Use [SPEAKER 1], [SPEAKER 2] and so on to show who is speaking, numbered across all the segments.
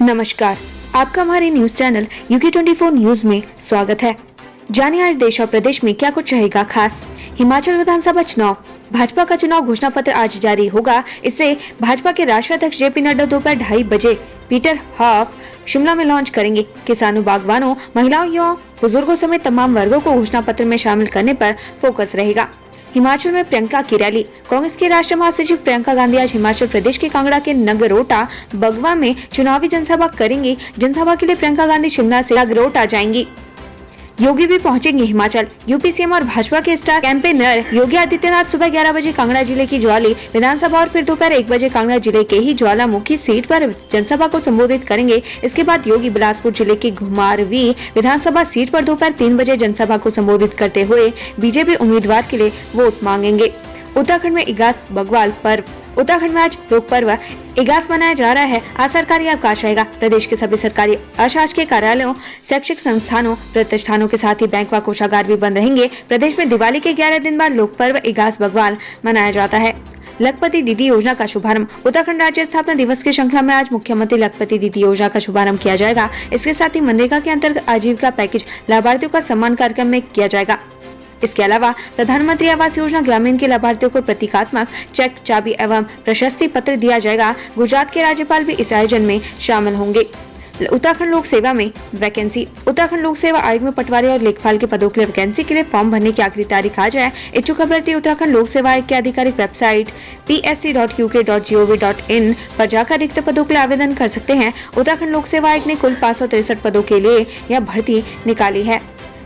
[SPEAKER 1] नमस्कार, आपका हमारे न्यूज चैनल UK24 न्यूज में स्वागत है। जानिए आज देश और प्रदेश में क्या कुछ रहेगा खास। हिमाचल विधानसभा चुनाव, भाजपा का चुनाव घोषणा पत्र आज जारी होगा। इससे भाजपा के राष्ट्रीय अध्यक्ष JP नड्डा दोपहर 2:30 बजे पीटर हॉफ शिमला में लॉन्च करेंगे। किसानों, बागवानों, महिलाओं, युवाओं, बुजुर्गों समेत तमाम वर्गों को घोषणा पत्र में शामिल करने पर फोकस रहेगा। हिमाचल में प्रियंका की रैली। कांग्रेस के राष्ट्रीय महासचिव प्रियंका गांधी आज हिमाचल प्रदेश के कांगड़ा के नगरोटा बगवा में चुनावी जनसभा करेंगी। जनसभा के लिए प्रियंका गांधी शिमला से नगरोटा जाएंगी। योगी भी पहुंचेंगे हिमाचल। यूपी सीएम और भाजपा के स्टार कैंपेनर योगी आदित्यनाथ सुबह 11 बजे कांगड़ा जिले की ज्वाली विधानसभा और फिर दोपहर 1 बजे कांगड़ा जिले के ही ज्वालामुखी सीट पर जनसभा को संबोधित करेंगे। इसके बाद योगी बिलासपुर जिले की घुमारवी विधानसभा सीट पर दोपहर 3 बजे जनसभा को संबोधित करते हुए बीजेपी उम्मीदवार के लिए वोट मांगेंगे। उत्तराखंड में इगास बग्वाल पर्व। उत्तराखंड में आज लोक पर्व इगास मनाया जा रहा है। आज सरकारी अवकाश रहेगा। प्रदेश के सभी सरकारी अशासकीय कार्यालयों, शैक्षिक संस्थानों, प्रतिष्ठानों के साथ ही बैंक व कोषागार भी बंद रहेंगे। प्रदेश में दिवाली के 11 दिन बाद लोक पर्व इगास बग्वाल मनाया जाता है। लखपति दीदी योजना का शुभारंभ। उत्तराखंड राज्य स्थापना दिवस की श्रृंखला में आज मुख्यमंत्री लखपति दीदी योजना का शुभारंभ किया जाएगा। इसके साथ ही मनरेगा के अंतर्गत आजीविका पैकेज लाभार्थियों का सम्मान कार्यक्रम में किया जाएगा। इसके अलावा प्रधानमंत्री आवास योजना ग्रामीण के लाभार्थियों को प्रतीकात्मक चेक, चाबी एवं प्रशस्ति पत्र दिया जाएगा। गुजरात के राज्यपाल भी इस आयोजन में शामिल होंगे। उत्तराखंड लोक सेवा में वैकेंसी। उत्तराखंड लोक सेवा आयोग में पटवारी और लेखपाल के पदों के लिए वैकेंसी के लिए फॉर्म भरने की आखिरी तारीख आज है। इच्छुक अभ्यर्थी उत्तराखंड लोक सेवा आयोग की आधिकारिक वेबसाइट psc.uk.gov.in पर जाकर रिक्त पदों के लिए आवेदन कर सकते हैं। उत्तराखंड लोक सेवा आयोग ने कुल 563 पदों के लिए यह भर्ती निकाली है।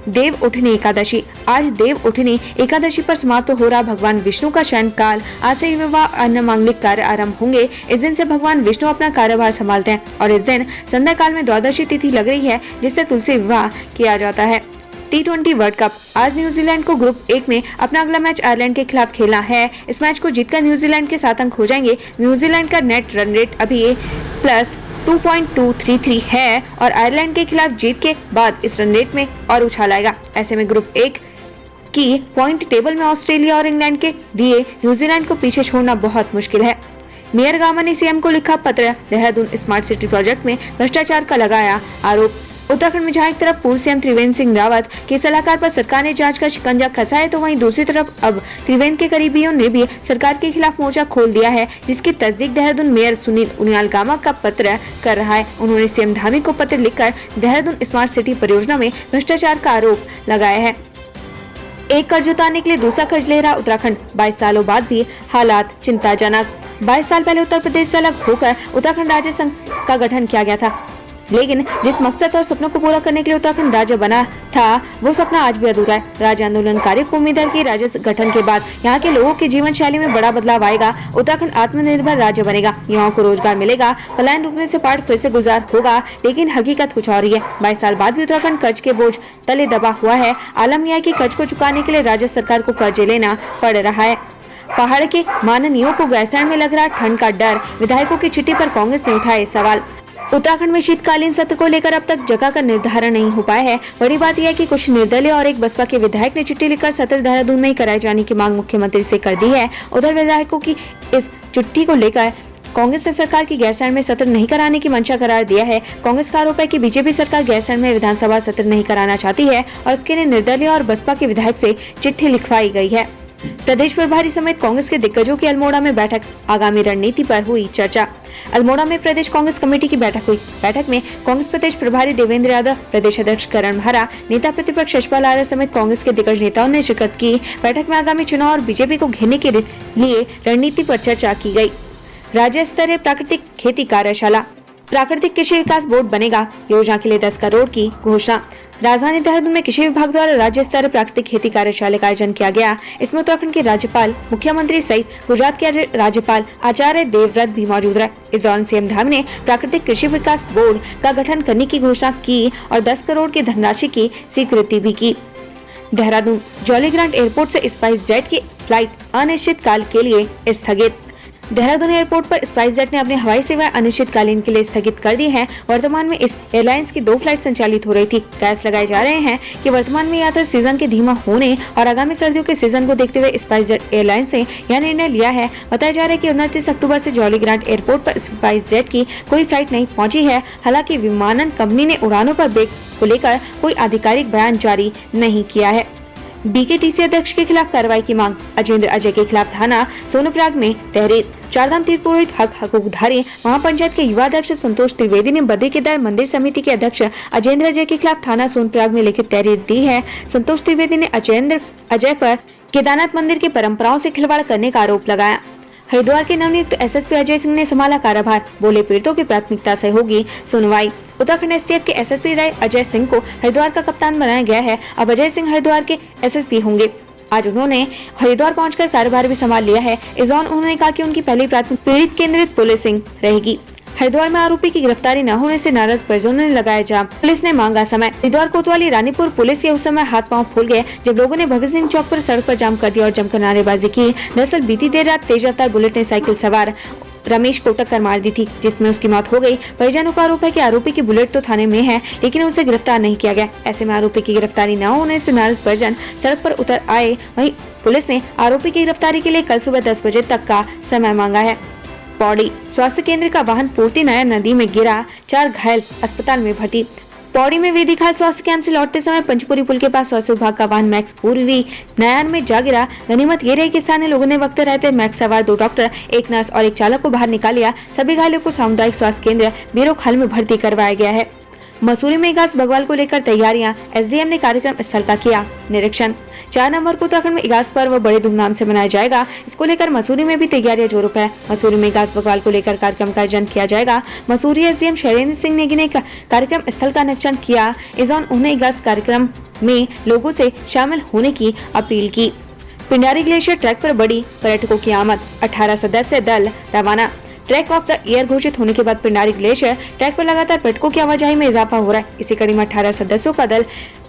[SPEAKER 1] देव उठनी एकादशी। आज देव उठनी एकादशी पर समाप्त हो रहा भगवान विष्णु का शयन काल। आज से विवाह अन्य मांगलिक कार्य आरंभ होंगे। इस दिन से भगवान विष्णु अपना कार्यभार संभालते हैं और इस दिन संध्या काल में द्वादशी तिथि लग रही है, जिससे तुलसी विवाह किया जाता है। T20 world cup. आज न्यूजीलैंड को ग्रुप 1 में अपना अगला मैच आयरलैंड के खिलाफ खेलना है। इस मैच को जीतकर न्यूजीलैंड के 7 अंक हो जाएंगे। न्यूजीलैंड का नेट रन रेट अभी +2.233 है और आयरलैंड के खिलाफ जीत के बाद इस रन रेट में और उछाल आएगा। ऐसे में ग्रुप 1 की पॉइंट टेबल में ऑस्ट्रेलिया और इंग्लैंड के लिए न्यूजीलैंड को पीछे छोड़ना बहुत मुश्किल है। मेयर गामा ने सीएम को लिखा पत्र। देहरादून स्मार्ट सिटी प्रोजेक्ट में भ्रष्टाचार का लगाया आरोप। उत्तराखंड में जहां एक तरफ पूर्व सीएम त्रिवेंद्र सिंह रावत के सलाहकार पर सरकार ने जांच का शिकंजा कसा है, तो वहीं दूसरी तरफ अब त्रिवेंद्र के करीबियों ने भी सरकार के खिलाफ मोर्चा खोल दिया है, जिसकी तस्दीक देहरादून मेयर सुनील उनियाल गामा का पत्र कर रहा है। उन्होंने सीएम धामी को पत्र लिखकर देहरादून स्मार्ट सिटी परियोजना में भ्रष्टाचार का आरोप लगाया है। एक कर्ज उतारने के लिए दूसरा कर्ज ले रहा उत्तराखंड। 22 सालों बाद भी हालात चिंताजनक। 22 साल पहले उत्तर प्रदेश से अलग होकर उत्तराखंड राज्य संघ का गठन किया गया था, लेकिन जिस मकसद और सपनों को पूरा करने के लिए उत्तराखंड राज्य बना था, वो सपना आज भी अधूरा है। राज्य आंदोलनकारियों को उम्मीद है कि राज्य गठन के बाद यहाँ के लोगों की जीवन शैली में बड़ा बदलाव आएगा। उत्तराखंड आत्मनिर्भर राज्य बनेगा, युवाओं को रोजगार मिलेगा, पलायन रुकने से पाठ फिर से गुलजार होगा। लेकिन हकीकत कुछ और ही है। 22 साल बाद भी उत्तराखंड कर्ज के बोझ तले दबा हुआ है। आलम यह है कि कर्ज को चुकाने के लिए राज्य सरकार को कर्ज लेना पड़ रहा है। पहाड़ के माननीयों को गैरसैंण में लग रहा ठंड का डर। विधायकों की चिट्ठी पर कांग्रेस ने उठाए सवाल। उत्तराखंड में शीतकालीन सत्र को लेकर अब तक जगह का निर्धारण नहीं हो पाया है। बड़ी बात यह है कि कुछ निर्दलीय और एक बसपा के विधायक ने चिट्ठी लिखकर सत्र देहरादून में ही कराए जाने की मांग मुख्यमंत्री से कर दी है। उधर विधायकों की इस चिट्ठी को लेकर कांग्रेस ने सरकार की गैरसैंण में सत्र नहीं कराने की मंशा करार दिया है। कांग्रेस का आरोप है कि बीजेपी सरकार गैरसैंण में विधानसभा सत्र नहीं कराना चाहती है और इसके लिए निर्दलीय और बसपा के विधायक से चिट्ठी लिखवाई गई है। प्रदेश प्रभारी समेत कांग्रेस के दिग्गजों की अल्मोड़ा में बैठक। आगामी रणनीति पर हुई चर्चा। अल्मोड़ा में प्रदेश कांग्रेस कमेटी की बैठक हुई। बैठक में कांग्रेस प्रदेश प्रभारी देवेंद्र यादव, प्रदेश अध्यक्ष करण महरा, नेता प्रतिपक्ष यशपाल आर्य समेत कांग्रेस के दिग्गज नेताओं ने शिरकत की। बैठक में आगामी चुनाव और बीजेपी को घेरने के लिए रणनीति पर चर्चा की गयी। राज्य स्तरीय प्राकृतिक खेती कार्यशाला। प्राकृतिक कृषि विकास बोर्ड बनेगा, योजना के लिए 10 करोड़ की घोषणा। राजधानी देहरादून में कृषि विभाग द्वारा राज्य स्तरीय प्राकृतिक खेती कार्यशाला का आयोजन किया गया। इसमें उत्तराखंड के राज्यपाल, मुख्यमंत्री सहित गुजरात के राज्यपाल आचार्य देवव्रत भी मौजूद रहे। इस दौरान सीएम धामी ने प्राकृतिक कृषि विकास बोर्ड का गठन करने की घोषणा की और 10 करोड़ की धनराशि की स्वीकृति भी की। देहरादून जॉली ग्रांट एयरपोर्ट से स्पाइस जेट की फ्लाइट अनिश्चित काल के लिए स्थगित। देहरादून एयरपोर्ट पर स्पाइसजेट ने अपनी हवाई सेवाएं अनिश्चितकालीन के लिए स्थगित कर दी हैं। वर्तमान में इस एयरलाइंस की 2 फ्लाइट संचालित हो रही थी। कयास लगाए जा रहे हैं कि वर्तमान में यात्रा सीजन के धीमा होने और आगामी सर्दियों के सीजन को देखते हुए स्पाइसजेट एयरलाइंस ने यह निर्णय लिया है। बताया जा रहा है कि 29 अक्टूबर से जॉली ग्रांट एयरपोर्ट पर स्पाइसजेट की कोई फ्लाइट नहीं पहुंची है। हालांकि विमानन कंपनी ने उड़ानों पर ब्रेक को लेकर कोई आधिकारिक बयान जारी नहीं किया है। बीकेटीसी अध्यक्ष के खिलाफ कार्रवाई की मांग। अजेंद्र अजय के खिलाफ थाना सोनप्रयाग में तहरीर। चारधाम तीर्थ पुरोहित हकूकधारी महापंचायत के युवा अध्यक्ष संतोष त्रिवेदी ने बद्री केदार मंदिर समिति के अध्यक्ष अजेंद्र अजय के खिलाफ थाना सोनप्रयाग में लिखित तहरीर दी है। संतोष त्रिवेदी ने अजेंद्र अजय पर केदारनाथ मंदिर की परंपराओं से खिलवाड़ करने का आरोप लगाया। हरिद्वार के नवनियुक्त एसएसपी अजय सिंह ने संभाला कार्यभार। बोले पीड़ितों की प्राथमिकता से होगी सुनवाई। उत्तराखंड एसटीएफ के एसएसपी अजय सिंह को हरिद्वार का कप्तान बनाया गया है। अब अजय सिंह हरिद्वार के एसएसपी होंगे। आज उन्होंने हरिद्वार पहुंचकर कार्यभार भी संभाल लिया है। इस दौरान उन्होंने कहा कि उनकी पहली प्राथमिकता पीड़ित केंद्रित पुलिसिंग रहेगी। हरिद्वार में आरोपी की गिरफ्तारी न होने से नाराज परिजनों ने लगाया जाम। पुलिस ने मांगा समय। हरिद्वार कोतवाली रानीपुर पुलिस के उस समय हाथ पांव फूल गए जब लोगों ने भगत सिंह चौक पर सड़क पर जाम कर दिया और जमकर नारेबाजी की। दरअसल बीती देर रात तेज रफ्तार बुलेट ने साइकिल सवार रमेश को टक्कर मार दी थी, जिसमें उसकी मौत हो गई। परिजनों का आरोप है कि आरोपी की बुलेट तो थाने में है, लेकिन उसे गिरफ्तार नहीं किया गया। ऐसे में आरोपी की गिरफ्तारी न होने से नाराज परिजन सड़क पर उतर आए। वहीं पुलिस ने आरोपी की गिरफ्तारी के लिए कल सुबह 10 बजे तक का समय मांगा है। पौड़ी स्वास्थ्य केंद्र का वाहन पूर्ति नया नदी में गिरा, 4 घायल अस्पताल में भर्ती। पौड़ी में वेदीखाल स्वास्थ्य कैंप से लौटते समय पंचपुरी पुल के पास स्वास्थ्य विभाग का वाहन मैक्स पूर्वी नयान में जा गिरा। गनीमत ये रही कि स्थानीय लोगों ने वक्त रहते मैक्स सवार 2 डॉक्टर, 1 नर्स और 1 चालक को बाहर निकाल लिया। सभी घायलों को सामुदायिक स्वास्थ्य केंद्र बीरोखाल में भर्ती करवाया गया है। मसूरी में इगास बग्वाल को लेकर तैयारियां। एसडीएम ने कार्यक्रम स्थल का किया निरीक्षण। 4 नवंबर को उत्तराखंड में इगास पर्व बड़े धूमधाम से मनाया जाएगा। इसको लेकर मसूरी में भी तैयारियां जोरों पर है। मसूरी में इगास बग्वाल को लेकर कार्यक्रम का आयोजन किया जाएगा। मसूरी एसडीएम शैलेंद्र सिंह नेगी ने कार्यक्रम स्थल का निरीक्षण किया। इस दौरान उन्होंने इगास कार्यक्रम में लोगों से शामिल होने की अपील की। पिंडारी ग्लेशियर ट्रैक पर बड़ी पर्यटकों की आमद। 18 सदस्य दल रवाना। ट्रैक ऑफ द ईयर घोषित होने के बाद पिंडारी ग्लेशियर ट्रैक पर लगातार पर्यटकों की आवाजाही में इजाफा हो रहा है। इसी कड़ी में 18 सदस्यों का दल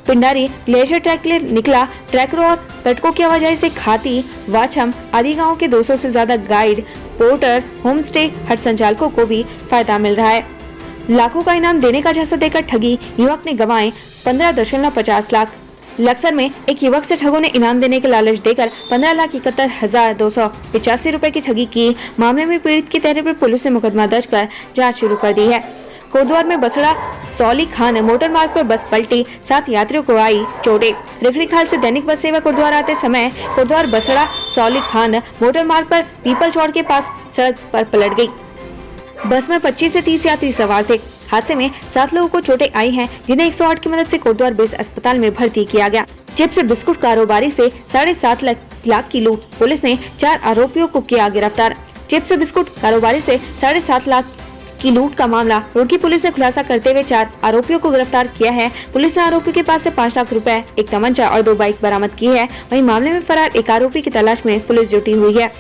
[SPEAKER 1] पिंडारी ग्लेशियर ट्रैक के लिए निकला। ट्रैकरों और पर्यटकों की आवाजाही से खाती, वाछम आदि गाँव के 200 से ज्यादा गाइड, पोर्टर, होम स्टे हट संचालकों को भी फायदा मिल रहा है। लाखों का इनाम देने का झांसा देकर ठगी, युवक ने गंवाए 15.50 लाख। लक्सर में एक युवक से ठगों ने इनाम देने के लालच देकर 15,71,285 रुपए की ठगी की। मामले में पीड़ित की तहरीर पर पुलिस ने मुकदमा दर्ज कर जांच शुरू कर दी है। कोटद्वार में बसड़ा सौली खान मोटर मार्ग पर बस पलटी, 7 यात्रियों को आई चोटें। रिखड़ीखाल से दैनिक बस सेवा कोटद्वार आते समय कोटद्वार बसड़ा सौली खान मोटर मार्ग पर पीपल चौड़ के पास सड़क पर पलट गयी। बस में 25 से 30 यात्री सवार थे। हादसे में 7 लोगों को चोटें आई हैं, जिन्हें 108 की मदद से कोटद्वार बेस अस्पताल में भर्ती किया गया। चिप्स बिस्कुट कारोबारी से 7.5 लाख की लूट। पुलिस ने 4 आरोपियों को किया गिरफ्तार। चिप्स बिस्कुट कारोबारी से 7.5 लाख की लूट का मामला रुड़की पुलिस ने खुलासा करते हुए 4 आरोपियों को गिरफ्तार किया है। पुलिस ने आरोपी के पास से 5 लाख रुपए, 1 तमंचा और 2 बाइक बरामद की है। वहीं मामले में फरार एक आरोपी की तलाश में पुलिस जुटी हुई है।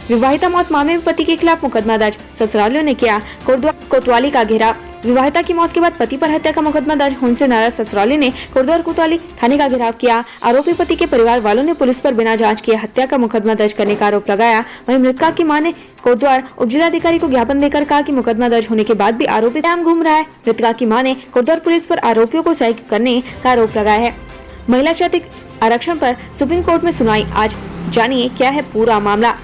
[SPEAKER 1] विवाहिता मौत मामले में पति के खिलाफ मुकदमा दर्ज। ससुरालियों ने किया कोतवाली का घेराव। विवाहिता की मौत के बाद पति पर हत्या का मुकदमा दर्ज होने से नाराज ससुराली ने कोटद्वार कोतवाली थाने का घेराव किया। आरोपी पति के परिवार वालों ने पुलिस पर बिना जांच किए हत्या का मुकदमा दर्ज करने का आरोप लगाया। वहीं मृतका की मां ने कोटद्वार उपजिलाधिकारी को ज्ञापन देकर कहा कि मुकदमा दर्ज होने के बाद भी आरोपी नाम घूम रहा है। मृतका की मां ने कोटद्वार पुलिस पर आरोपियों को सही करने का आरोप लगाया है। महिला क्षैतिज आरक्षण पर सुप्रीम कोर्ट में सुनवाई आज। जानिए क्या है पूरा मामला।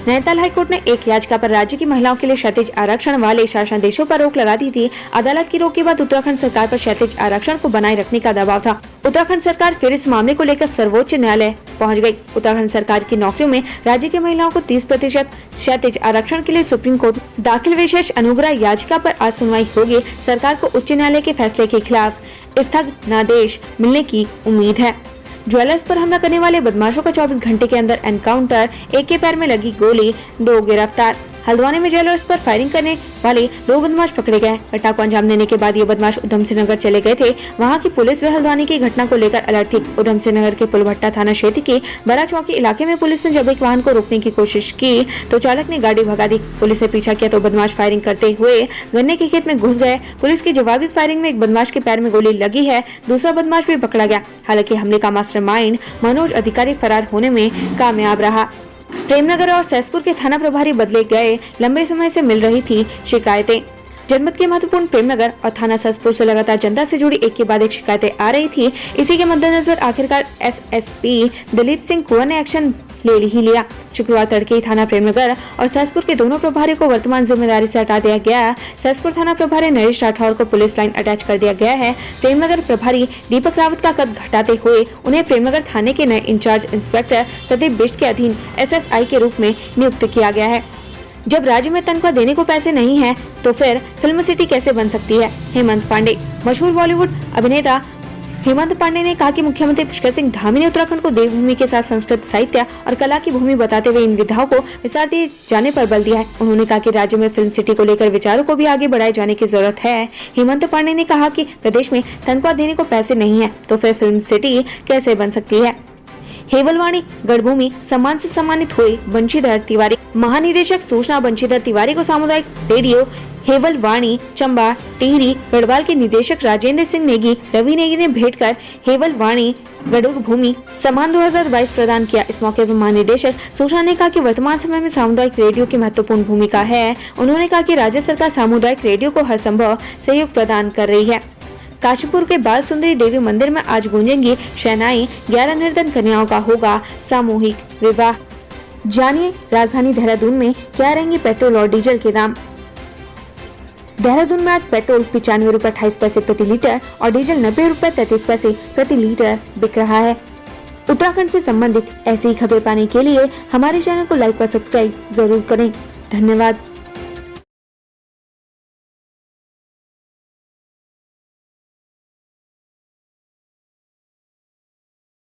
[SPEAKER 1] नैनीताल हाईकोर्ट ने एक याचिका पर राज्य की महिलाओं के लिए क्षैतिज आरक्षण वाले शासनादेशों पर रोक लगा दी थी। अदालत की रोक के बाद उत्तराखंड सरकार पर क्षैतिज आरक्षण को बनाए रखने का दबाव था। उत्तराखंड सरकार फिर इस मामले को लेकर सर्वोच्च न्यायालय पहुंच गई। उत्तराखंड सरकार की नौकरियों में राज्य की महिलाओं को 30% क्षैतिज आरक्षण के लिए सुप्रीम कोर्ट दाखिल विशेष अनुग्रह याचिका पर आज सुनवाई होगी। सरकार को उच्च न्यायालय के फैसले के खिलाफ स्थगनादेश मिलने की उम्मीद है। ज्वेलर्स पर हमला करने वाले बदमाशों का 24 घंटे के अंदर एनकाउंटर, एक के पैर में लगी गोली, 2 गिरफ्तार। हल्द्वानी में ज्वेलर्स पर फायरिंग करने वाले 2 बदमाश पकड़े गए। घटना को अंजाम देने के बाद ये बदमाश उधम सिंह नगर चले गए थे। वहां की पुलिस व हल्द्वानी की घटना को लेकर अलर्ट थी। उधम सिंह नगर के पुलभट्टा थाना क्षेत्र के बड़ा चौकी इलाके में पुलिस ने जब एक वाहन को रोकने की कोशिश की तो चालक ने गाड़ी भगा दी। पुलिस ने पीछा किया तो बदमाश फायरिंग करते हुए गन्ने के खेत में घुस गए। पुलिस की जवाबी फायरिंग में एक बदमाश के पैर में गोली लगी है। दूसरा बदमाश भी पकड़ा गया। हालांकि हमले का मास्टरमाइंड मनोज अधिकारी फरार होने में कामयाब रहा। प्रेमनगर और सहसपुर के थाना प्रभारी बदले गए, लंबे समय से मिल रही थी शिकायतें। जनपद के महत्वपूर्ण प्रेमनगर और थाना सहसपुर से लगातार जनता से जुड़ी एक के बाद एक शिकायतें आ रही थी। इसी के मद्देनजर आखिरकार एसएसपी दिलीप सिंह कुंवर ने एक्शन ले ही लिया। शुक्रवार तड़के ही थाना प्रेमनगर और सहसपुर के दोनों प्रभारी को वर्तमान जिम्मेदारी से हटा दिया गया। सहसपुर थाना प्रभारी नरेश राठौर को पुलिस लाइन अटैच कर दिया गया है। प्रेमनगर प्रभारी दीपक रावत का कद घटाते हुए उन्हें प्रेमनगर थाने के नए इंचार्ज इंस्पेक्टर प्रदीप बिष्ट के अधीन एसएसआई के रूप में नियुक्त किया गया है। जब राज्य में तनख्वाह देने को पैसे नहीं है तो फिर फिल्म सिटी कैसे बन सकती है? हेमंत पांडे। मशहूर बॉलीवुड अभिनेता हेमंत पांडे ने कहा कि मुख्यमंत्री पुष्कर सिंह धामी ने उत्तराखंड को देवभूमि के साथ संस्कृत साहित्य और कला की भूमि बताते हुए इन विधाओं को विस्तार दिए जाने पर बल दिया है। उन्होंने कहा कि राज्य में फिल्म सिटी को लेकर विचारों को भी आगे बढ़ाए जाने की जरूरत है। हेमंत पांडे ने कहा कि प्रदेश में तनख्वाह देने को पैसे नहीं है तो फिर फिल्म सिटी कैसे बन सकती है? हेवलवाणी गढ़भूमि सम्मान से सम्मानित हुए बंशीधर तिवारी। महानिदेशक सूचना बंशीधर तिवारी को सामुदायिक रेडियो हेवलवाणी चंबा टिहरी गढ़वाल के निदेशक राजेंद्र सिंह नेगी रवि नेगी ने भेंट कर हेवलवाणी गढ़भूमि सम्मान 2022 प्रदान किया। इस मौके पर महानिदेशक सूचना ने कहा कि वर्तमान समय में सामुदायिक रेडियो की महत्वपूर्ण भूमिका है। उन्होंने कहा कि राज्य सरकार सामुदायिक रेडियो को हर संभव सहयोग प्रदान कर रही है। काशीपुर के बाल सुंदरी देवी मंदिर में आज गूंजेंगी शहनाई। 11 निर्धन कन्याओं का होगा सामूहिक विवाह। जानिए राजधानी देहरादून में क्या रहेंगे पेट्रोल और डीजल के दाम। देहरादून में आज पेट्रोल 95 रुपए 28 पैसे प्रति लीटर और डीजल 90 रुपए 33 पैसे प्रति लीटर बिक रहा है। उत्तराखंड से संबंधित ऐसी ही खबरें पाने के लिए हमारे चैनल को लाइक व सब्सक्राइब जरूर करें। धन्यवाद।